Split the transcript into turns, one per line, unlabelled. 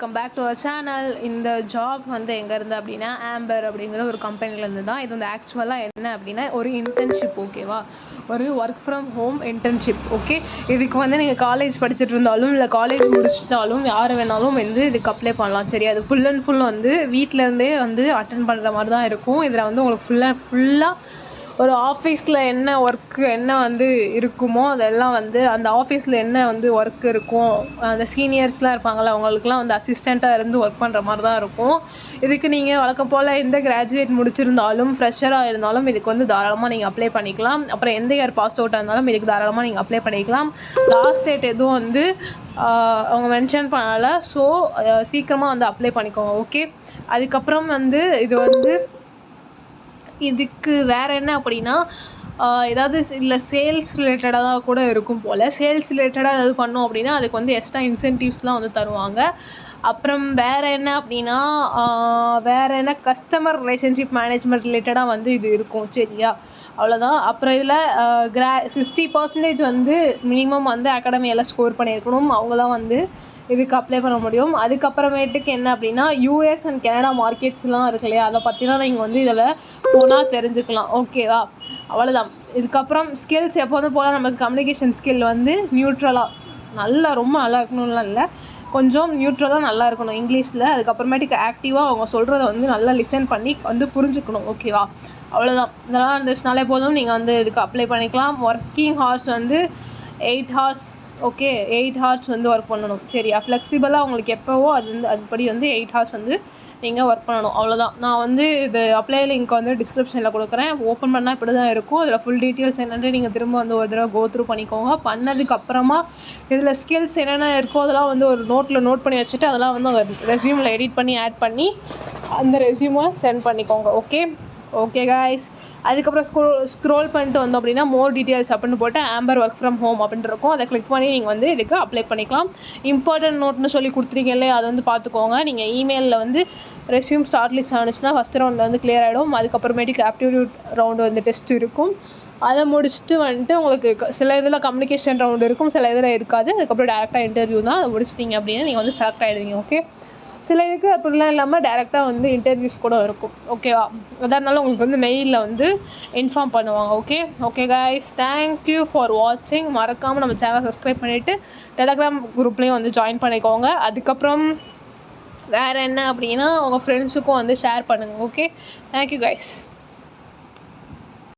Welcome back to our channel. இந்த job வந்து எங்கேருந்து அப்படின்னா ஆம்பர் அப்படிங்கிற ஒரு கம்பெனிலேருந்து தான். இது வந்து ஆக்சுவலாக என்ன அப்படின்னா ஒரு இன்டர்ன்ஷிப், ஓகேவா? ஒரு work from home internship. Okay, இதுக்கு வந்து நீங்கள் காலேஜ் படிச்சுட்டு இருந்தாலும் இல்லை காலேஜ் முடிச்சிட்டாலும் யார் வேணாலும் வந்து இதுக்கு அப்ளை பண்ணலாம். சரி, அது ஃபுல் அண்ட் ஃபுல் வந்து வீட்டிலேருந்தே வந்து அட்டன் பண்ணுற மாதிரி தான் இருக்கும். இதில் வந்து உங்களுக்கு ஃபுல்லாக ஒரு ஆஃபீஸில் என்ன ஒர்க்கு என்ன வந்து இருக்குமோ அதெல்லாம் வந்து அந்த ஆஃபீஸில் என்ன வந்து ஒர்க் இருக்கும், அந்த சீனியர்ஸ்லாம் இருப்பாங்கள்ல அவங்களுக்குலாம் வந்து அசிஸ்டண்ட்டாக இருந்து ஒர்க் பண்ணுற மாதிரி தான் இருக்கும். இதுக்கு நீங்கள் வழக்கம் போல் எந்த கிராஜுவேட் முடிச்சிருந்தாலும் ஃப்ரெஷராக இருந்தாலும் இதுக்கு வந்து தாராளமாக நீங்கள் அப்ளை பண்ணிக்கலாம். அப்புறம் எந்த இயர் பாஸ் அவுட்டாக இருந்தாலும் இதுக்கு தாராளமாக நீங்கள் அப்ளை பண்ணிக்கலாம். லாஸ்ட் டேட் எதுவும் வந்து அவங்க மென்ஷன் பண்ணலை. ஸோ சீக்கிரமாக வந்து அப்ளை பண்ணிக்கோங்க. ஓகே, அதுக்கப்புறம் வந்து இதுக்கு வேறு என்ன அப்படின்னா ஏதாவது இல்லை சேல்ஸ் ரிலேட்டடாக கூட இருக்கும் போல். சேல்ஸ் ரிலேட்டடாக ஏதாவது பண்ணோம் அப்படின்னா அதுக்கு வந்து எக்ஸ்ட்ரா இன்சென்டிவ்ஸ்லாம் வந்து தருவாங்க. அப்புறம் வேறு என்ன அப்படின்னா கஸ்டமர் ரிலேஷன்ஷிப் மேனேஜ்மெண்ட் ரிலேட்டடாக வந்து இது இருக்கும். சரியா, அவ்வளோதான். அப்புறம் இதில் 60% வந்து மினிமம் வந்து அகாடமியெல்லாம் ஸ்கோர் பண்ணியிருக்கணும். அவங்களாம் வந்து இதுக்கு அப்ளை பண்ண முடியும். அதுக்கப்புறமேட்டுக்கு என்ன அப்படின்னா யூஎஸ் அண்ட் கனடா மார்க்கெட்ஸ்லாம் இருக்கு இல்லையா, அதை பற்றிலாம் நீங்கள் வந்து இதில் போனால் தெரிஞ்சுக்கலாம். ஓகேவா, அவ்வளோதான். இதுக்கப்புறம் ஸ்கில்ஸ் எப்போதும் போல் நமக்கு கம்யூனிகேஷன் ஸ்கில் வந்து நியூட்ரலாக ரொம்ப நல்லா இருக்கணும்லாம் இல்லை, கொஞ்சம் நியூட்ரலாக நல்லா இருக்கணும் இங்கிலீஷில். அதுக்கப்புறமேட்டுக்கு ஆக்டிவாக அவங்க சொல்கிறத வந்து நல்லா லிசன் பண்ணி வந்து புரிஞ்சுக்கணும். ஓகேவா, அவ்வளோதான். இதெல்லாம் இருந்துச்சுனாலே போதும், நீங்கள் வந்து இதுக்கு அப்ளை பண்ணிக்கலாம். ஒர்க்கிங் ஹார்ஸ் வந்து 8 hours. ஓகே, 8 hours வந்து ஒர்க் பண்ணணும். சரியா, ஃப்ளெக்சிபிளாக உங்களுக்கு எப்போவோ அதுபடி வந்து 8 hours வந்து நீங்கள் ஒர்க் பண்ணணும். அவ்வளோதான். நான் வந்து இது அப்ளை லிங்க் வந்து டிஸ்கிரிப்ஷனில் கொடுக்குறேன். ஓப்பன் பண்ணால் இப்படி தான் இருக்கும். இதில் ஃபுல் டீட்டெயில்ஸ் என்னென்னு நீங்கள் திரும்ப வந்து ஒரு தடவை கோத்ரூ பண்ணிக்கோங்க. பண்ணதுக்கப்புறமா இதில் ஸ்கில்ஸ் என்னென்ன இருக்கோ அதெல்லாம் வந்து ஒரு நோட் பண்ணி வச்சுட்டு அதெல்லாம் வந்து உங்கள் ரெஸ்யூமில் எடிட் பண்ணி ஆட் பண்ணி அந்த ரெஸ்யூமை சென்ட் பண்ணிக்கோங்க. Okay guys. அதுக்கப்புறம் ஸ்க்ரோல் பண்ணிட்டு வந்தோம் அப்படின்னா மோர் டீட்டெயில்ஸ் அப்படின்னு போட்டு ஆம்பர் ஒர்க் ஃப்ரம் ஹோம் அப்படின்னு இருக்கும். அதை கிளிக் பண்ணி நீங்கள் வந்து இதுக்கு அப்ளை பண்ணிக்கலாம். இம்பார்ட்டன்ட் நோட்னு சொல்லி கொடுத்துருக்கீங்களே, அதை வந்து பார்த்துக்கோங்க. நீங்கள் இமெயிலில் வந்து ரெஸ்யூம் ஸ்டார்ட் லிஸ்ட் ஆனிச்சுன்னா ஃபஸ்ட் ரவுண்ட் வந்து கிளியர் ஆகிடும். அதுக்கப்புறமேட்டுக்கு ஆப்டிடியூட் ரவுண்டு வந்து டெஸ்ட் இருக்கும். அதை முடிச்சுட்டு வந்துட்டு உங்களுக்கு சில இதில் கம்யூனிகேஷன் ரவுண்டு இருக்கும், சில இதில் இருக்காது. அதுக்கப்புறம் டேரெக்டாக இன்டர்வியூ தான். அதை முடிச்சிட்டிங்க அப்படின்னா நீங்கள் வந்து செலக்ட் ஆகிடுவீங்க. ஓகே, சில இதுக்கு அப்படிலாம் இல்லாமல் டேரெக்டாக வந்து இன்டர்வியூஸ் கூட இருக்கும். ஓகேவா, அதனால உங்களுக்கு வந்து மெயிலில் வந்து இன்ஃபார்ம் பண்ணுவாங்க. ஓகே கைஸ், தேங்க்யூ ஃபார் வாட்சிங். மறக்காமல் நம்ம சேனலை சப்ஸ்கிரைப் பண்ணிவிட்டு டெலகிராம் குரூப்லேயும் வந்து ஜாயின் பண்ணிக்கோங்க. அதுக்கப்புறம் வேறு என்ன அப்படின்னா உங்கள் ஃப்ரெண்ட்ஸுக்கும் வந்து ஷேர் பண்ணுங்கள். Okay, thank you guys.